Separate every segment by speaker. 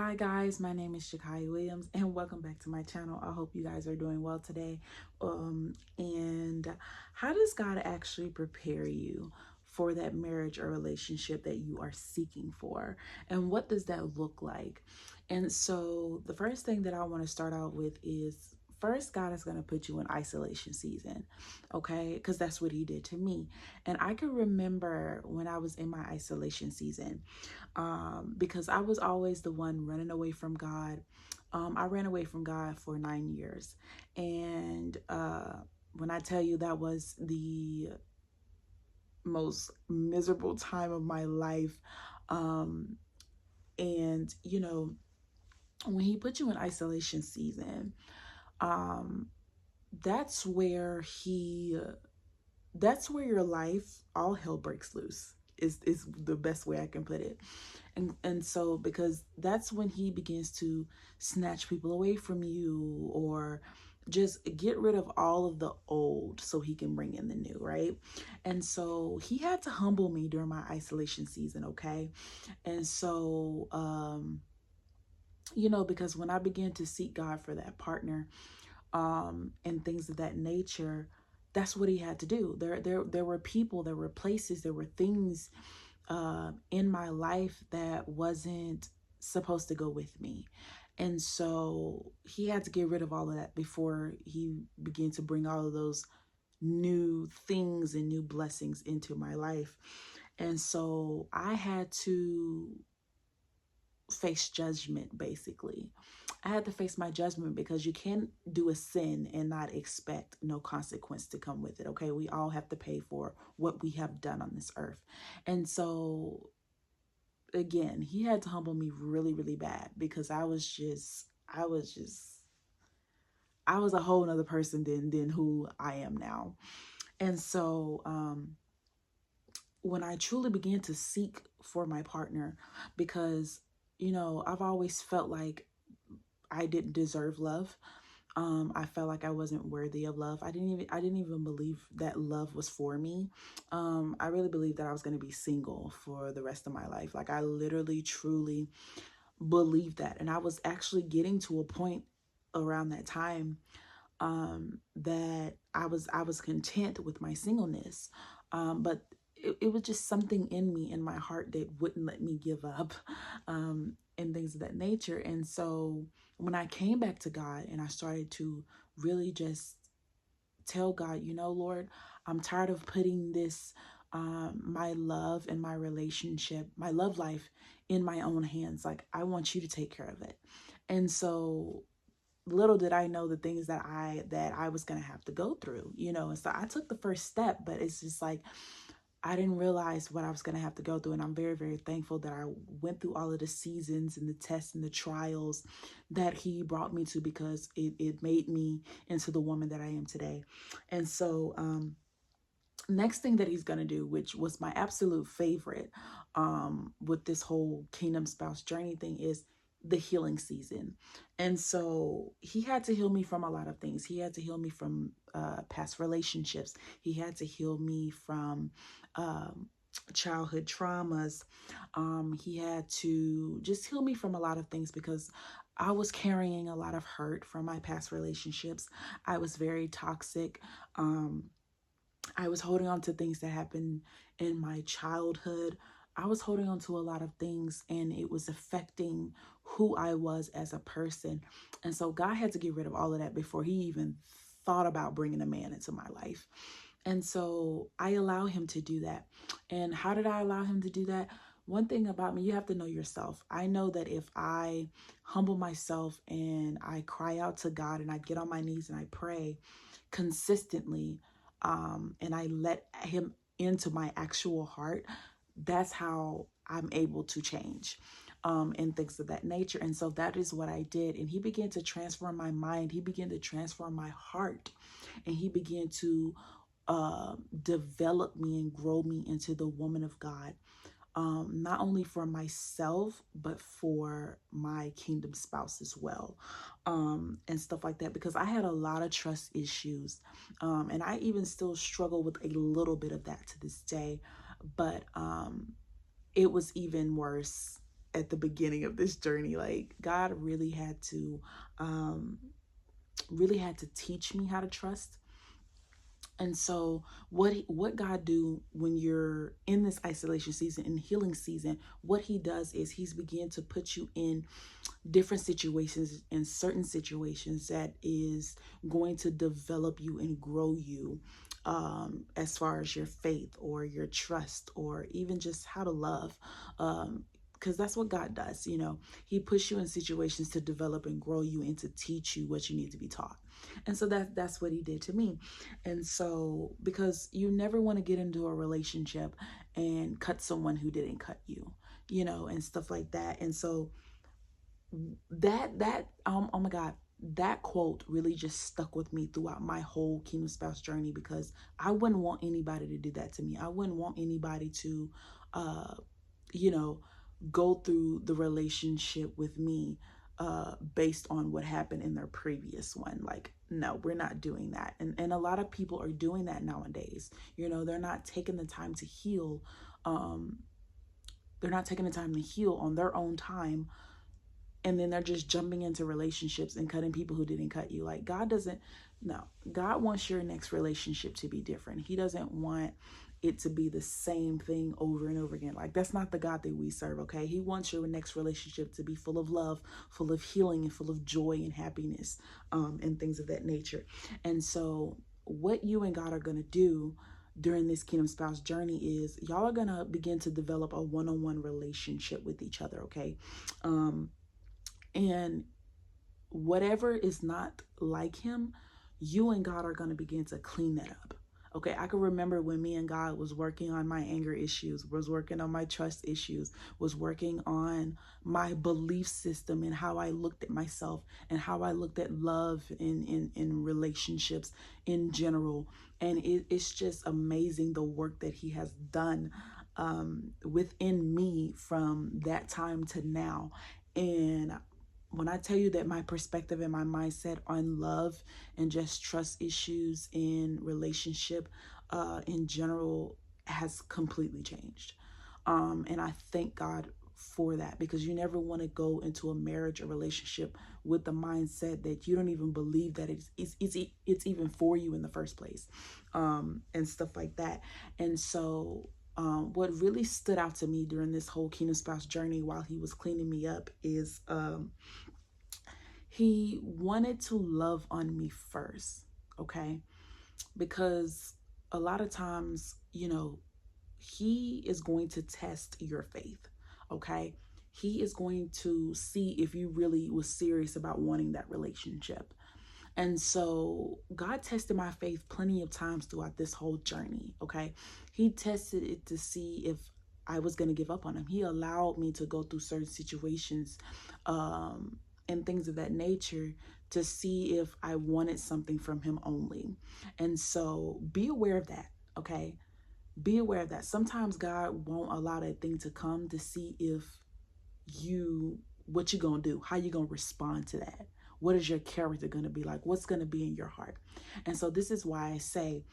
Speaker 1: Hi guys, my name is Jachaya Williams and welcome back to my channel. I hope you guys are doing well today. And how does God actually prepare you for that marriage or relationship that you are seeking for? And what does that look like? And so the first thing that I want to start out with is first, God is going to put you in isolation season, okay? Because that's what he did to me. And I can remember when I was in my isolation season, because I was always the one running away from God. I ran away from God for 9 years. And when I tell you that was the most miserable time of my life, um, and when he put you in isolation season, um, that's where that's where your life, all hell breaks loose, is the best way I can put it. And so, because that's when he begins to snatch people away from you, or just get rid of all of the old so he can bring in the new, right? And so he had to humble me during my isolation season, okay? And so because when I began to seek God for that partner, and things of that nature, that's what he had to do. There were people, there were places, there were things in my life that wasn't supposed to go with me. And so he had to get rid of all of that before he began to bring all of those new things and new blessings into my life. And so I had to face judgment, basically. I had to face my judgment, because you can't do a sin and not expect no consequence to come with it. Okay, we all have to pay for what we have done on this earth. And so again, he had to humble me really, really bad, because I was a whole nother person than who I am now. And so when I truly began to seek for my partner, because I've always felt like I didn't deserve love. I felt like I wasn't worthy of love. I didn't even believe that love was for me. I really believed that I was going to be single for the rest of my life. Like, I literally, truly believed that. And I was actually getting to a point around that time, that I was content with my singleness. But it was just something in me, in my heart, that wouldn't let me give up, and things of that nature. And so when I came back to God and I started to really just tell God, Lord, I'm tired of putting this, my love and my relationship, my love life, in my own hands. Like, I want you to take care of it. And so little did I know the things that I was going to have to go through, and so I took the first step, but it's just like, I didn't realize what I was going to have to go through. And I'm very, very thankful that I went through all of the seasons and the tests and the trials that he brought me to, because it made me into the woman that I am today. And so, next thing that he's going to do, which was my absolute favorite, with this whole kingdom spouse journey thing, is the healing season. And so he had to heal me from a lot of things. He had to heal me from past relationships. He had to heal me from childhood traumas. He had to just heal me from a lot of things, because I was carrying a lot of hurt from my past relationships. I was very toxic. I was holding on to things that happened in my childhood. I was holding on to a lot of things, and it was affecting who I was as a person. And so God had to get rid of all of that before he even thought about bringing a man into my life. And so I allow him to do that. And how did I allow him to do that? One thing about me, you have to know yourself. I know that if I humble myself and I cry out to God and I get on my knees and I pray consistently, and I let him into my actual heart, that's how I'm able to change, and things of that nature. And so that is what I did. And he began to transform my mind. He began to transform my heart. And he began to develop me and grow me into the woman of God, not only for myself, but for my kingdom spouse as well, and stuff like that, because I had a lot of trust issues, and I even still struggle with a little bit of that to this day. But it was even worse at the beginning of this journey. Like God really had to teach me how to trust. And so what God do when you're in this isolation season and healing season, what he does is he's begin to put you in different situations, in certain situations that is going to develop you and grow you, as far as your faith or your trust or even just how to love. Because that's what God does, he puts you in situations to develop and grow you and to teach you what you need to be taught. And so that's what he did to me. And so, because you never want to get into a relationship and cut someone who didn't cut you, and stuff like that. And so oh my God, that quote really just stuck with me throughout my whole Kingdom Spouse journey, because I wouldn't want anybody to do that to me. I wouldn't want anybody to you know go through the relationship with me based on what happened in their previous one. Like, no, we're not doing that. And a lot of people are doing that nowadays. They're not taking the time to heal. They're not taking the time to heal on their own time, and then they're just jumping into relationships and cutting people who didn't cut you. Like, God doesn't. No, God wants your next relationship to be different. He doesn't want it to be the same thing over and over again. Like, that's not the God that we serve. Okay, he wants your next relationship to be full of love, full of healing, and full of joy and happiness, and things of that nature. And so what you and God are going to do during this Kingdom Spouse journey is y'all are going to begin to develop a one-on-one relationship with each other. Okay. And whatever is not like him, you and God are going to begin to clean that up. Okay, I can remember when me and God was working on my anger issues, was working on my trust issues, was working on my belief system and how I looked at myself and how I looked at love in relationships in general. And it's just amazing the work that he has done within me from that time to now. And when I tell you that my perspective and my mindset on love and just trust issues in relationship in general has completely changed. And I thank God for that, because you never want to go into a marriage or relationship with the mindset that you don't even believe that it's even for you in the first place, and stuff like that. And so what really stood out to me during this whole Kingdom Spouse journey while he was cleaning me up is he wanted to love on me first, okay? Because a lot of times, he is going to test your faith, okay? He is going to see if you really was serious about wanting that relationship. And so God tested my faith plenty of times throughout this whole journey, okay? He tested it to see if I was going to give up on him. He allowed me to go through certain situations and things of that nature to see if I wanted something from him only. And so be aware of that, okay? Be aware of that. Sometimes God won't allow that thing to come to see if what you gonna do, how you gonna respond to that. What is your character gonna be like? What's gonna be in your heart? And so this is why I say,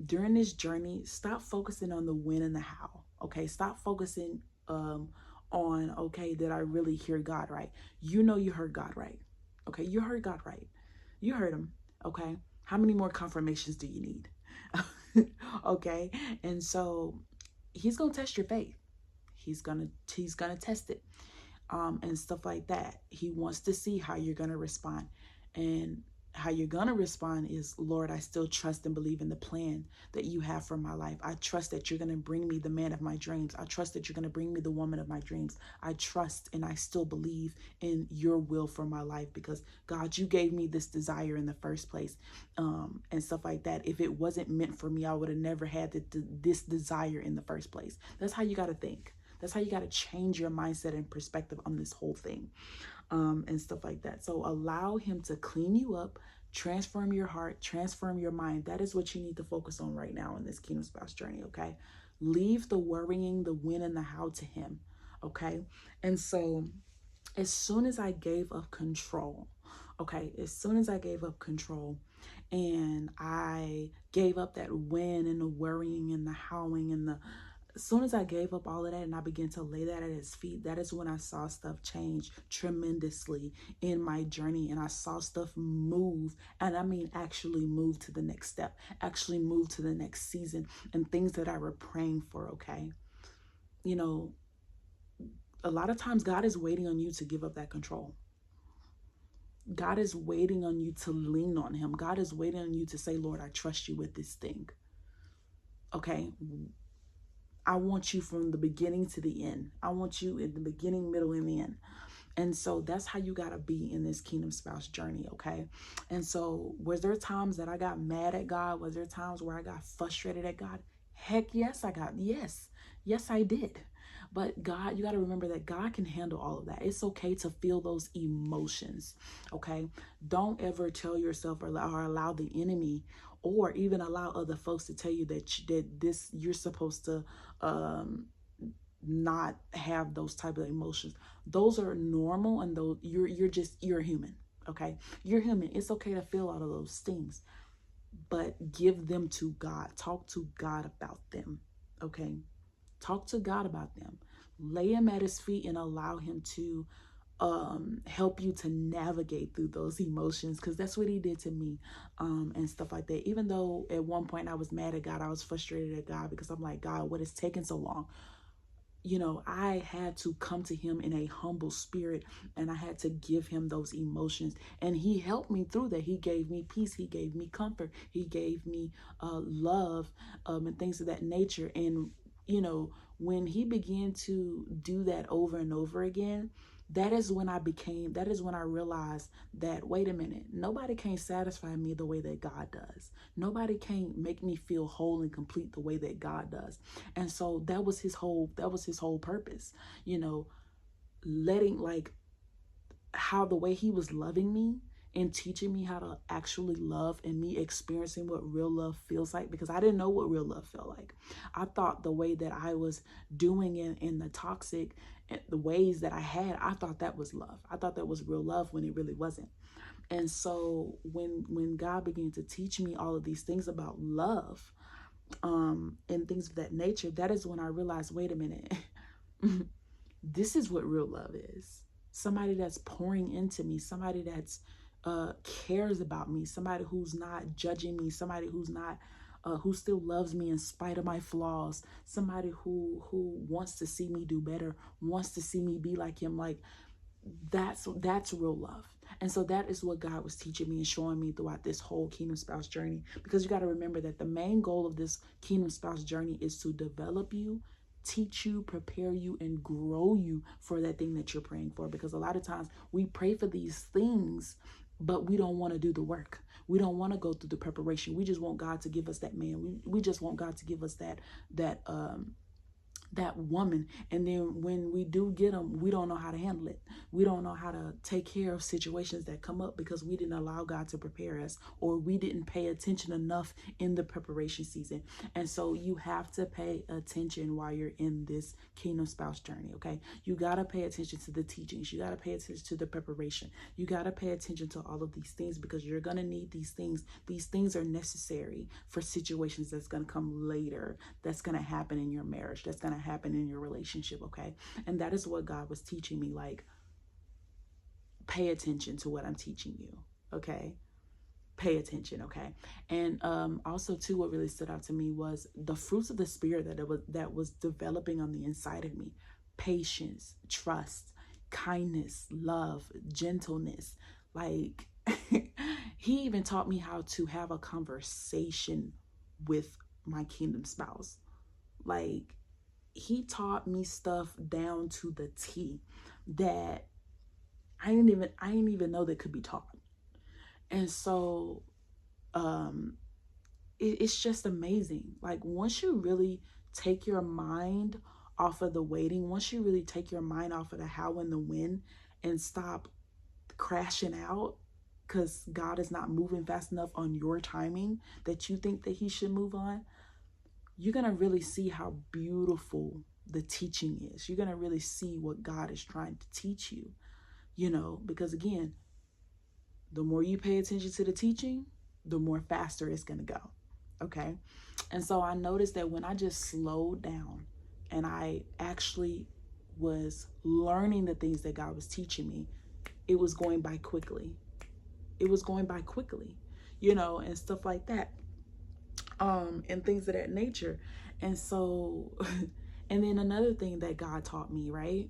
Speaker 1: during this journey, stop focusing on the when and the how. Okay, stop focusing on, okay, did I really hear God right? You heard God right. Okay, you heard God right. You heard him. Okay, how many more confirmations do you need? Okay, and so he's gonna test your faith. He's gonna test it, and stuff like that. He wants to see how you're gonna respond, and how you're gonna respond is, Lord, I still trust and believe in the plan that you have for my life. I trust that you're gonna bring me the man of my dreams. I trust that you're gonna bring me the woman of my dreams. I trust and I still believe in your will for my life, because God, you gave me this desire in the first place, and stuff like that. If it wasn't meant for me, I would have never had this desire in the first place. That's how you got to think. That's how you got to change your mindset and perspective on this whole thing, and stuff like that. So allow him to clean you up, transform your heart, transform your mind. That is what you need to focus on right now in this Kingdom Spouse journey, okay? Leave the worrying, the when, and the how to him, okay? And so as soon as I gave up control, okay, as soon as I gave up control and I gave up that when and the worrying and the howling and the As soon as I gave up all of that and I began to lay that at his feet, that is when I saw stuff change tremendously in my journey. And I saw stuff move, and I mean actually move to the next step, actually move to the next season, and things that I were praying for, okay? You know, a lot of times God is waiting on you to give up that control. God is waiting on you to lean on him. God is waiting on you to say, Lord, I trust you with this thing. Okay? I want you from the beginning to the end. I want you in the beginning, middle, and the end. And so that's how you got to be in this kingdom spouse journey, okay? And so was there times that I got mad at God? Was there times where I got frustrated at God? Heck yes, yes. Yes, I did. But God, you got to remember that God can handle all of that. It's okay to feel those emotions, okay? Don't ever tell yourself or allow the enemy or even allow other folks to tell you that you're supposed to not have those type of emotions. Those are normal, and those you're human, okay? You're human. It's okay to feel all of those things, but give them to God. Talk to God about them, okay? Talk to God about them. Lay him at his feet and allow him to help you to navigate through those emotions, because that's what he did to me, and stuff like that. Even though at one point I was mad at God, I was frustrated at God, because I'm like, God, what is taking so long? You know, I had to come to him in a humble spirit, and I had to give him those emotions, and he helped me through that. He gave me peace, he gave me comfort, he gave me love, and things of that nature. And you know, when he began to do that over and over again, that is when I realized that, wait a minute, nobody can satisfy me the way that God does. Nobody can make me feel whole and complete the way that God does. And so that was his whole purpose, you know, letting, like, how the way he was loving me and teaching me how to actually love, and me experiencing what real love feels like, because I didn't know what real love felt like. I thought the way that I was doing in the toxic, the ways that I had, I thought that was love. I thought that was real love when it really wasn't. And so when God began to teach me all of these things about love, and things of that nature, that is when I realized, wait a minute, this is what real love is. Somebody that's pouring into me, somebody that's cares about me, somebody who's not judging me, somebody who's not who still loves me in spite of my flaws, somebody who wants to see me do better, wants to see me be like him. Like, that's real love. And so that is what God was teaching me and showing me throughout this whole kingdom spouse journey, because you got to remember that the main goal of this kingdom spouse journey is to develop you, teach you, prepare you, and grow you for that thing that you're praying for. Because a lot of times we pray for these things, but we don't want to do the work. We don't want to go through the preparation. We just want God to give us that man. We just want God to give us that woman. And then when we do get them, we don't know how to handle it. We don't know how to take care of situations that come up, because we didn't allow God to prepare us, or we didn't pay attention enough in the preparation season. And so you have to pay attention while you're in this kingdom spouse journey, okay? You got to pay attention to the teachings. You got to pay attention to the preparation. You got to pay attention to all of these things, because you're going to need these things. These things are necessary for situations that's going to come later, that's going to happen in your marriage, that's going to happen in your relationship, okay? And that is what God was teaching me. Like, pay attention to what I'm teaching you, okay? Pay attention, okay? And also too, what really stood out to me was the fruits of the spirit that was developing on the inside of me: patience, trust, kindness, love, gentleness. Like, he even taught me how to have a conversation with my kingdom spouse. Like, he taught me stuff down to the T that I didn't even know that could be taught. And so it's just amazing. Like, once you really take your mind off of the waiting, once you really take your mind off of the how and the when, and stop crashing out because God is not moving fast enough on your timing that you think that he should move on, you're going to really see how beautiful the teaching is. You're going to really see what God is trying to teach you, you know, because again, the more you pay attention to the teaching, the more faster it's going to go. Okay. And so I noticed that when I just slowed down and I actually was learning the things that God was teaching me, it was going by quickly. It was going by quickly, and stuff like that, and things of that nature. And so, and then another thing that God taught me, right,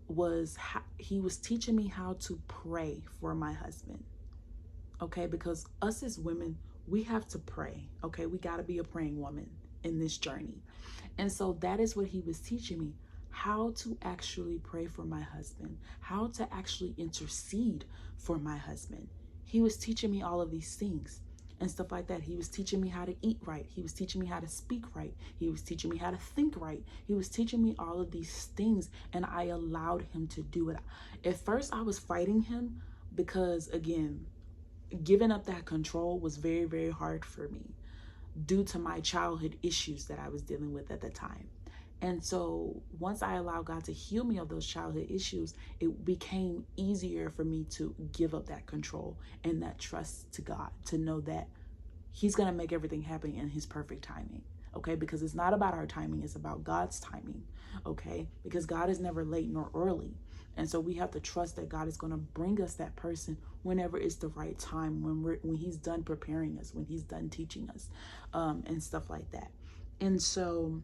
Speaker 1: was how he was teaching me how to pray for my husband. Okay, because us as women, we have to pray. Okay, we got to be a praying woman in this journey. And so that is what he was teaching me, how to actually pray for my husband, how to actually intercede for my husband. He was teaching me all of these things and stuff like that. He was teaching me how to eat right. He was teaching me how to speak right. He was teaching me how to think right. He was teaching me all of these things, and I allowed him to do it. At first, I was fighting him because, again, giving up that control was very, very hard for me due to my childhood issues that I was dealing with at the time. And so once I allowed God to heal me of those childhood issues, it became easier for me to give up that control and that trust to God, to know that he's going to make everything happen in his perfect timing. Okay, because it's not about our timing, it's about God's timing. Okay, because God is never late nor early. And so we have to trust that God is going to bring us that person whenever it's the right time, when he's done preparing us, when he's done teaching us, and stuff like that. And so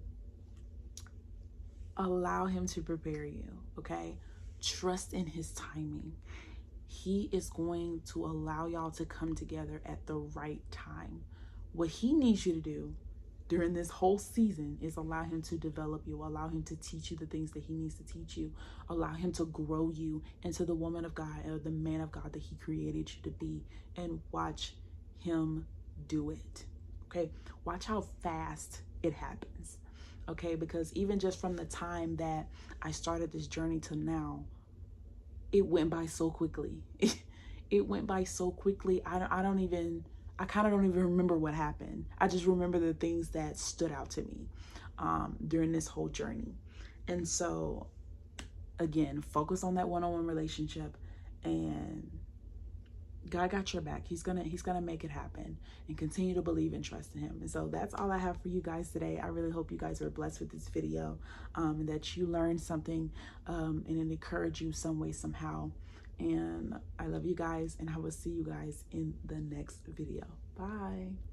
Speaker 1: allow him to prepare you. Okay, trust in his timing. He is going to allow y'all to come together at the right time. What he needs you to do during this whole season is allow him to develop you, allow him to teach you the things that he needs to teach you, allow him to grow you into the woman of God or the man of God that he created you to be, and watch him do it. Okay, watch how fast it happens. Okay, because even just from the time that I started this journey to now, it went by so quickly. It went by so quickly. I kind of don't even remember what happened. I just remember the things that stood out to me during this whole journey. And so, again, focus on that one-on-one relationship, and God got your back. He's gonna make it happen, and continue to believe and trust in him. And so that's all I have for you guys today. I really hope you guys are blessed with this video, and that you learned something, and it encouraged you some way, somehow. And I love you guys, and I will see you guys in the next video. Bye.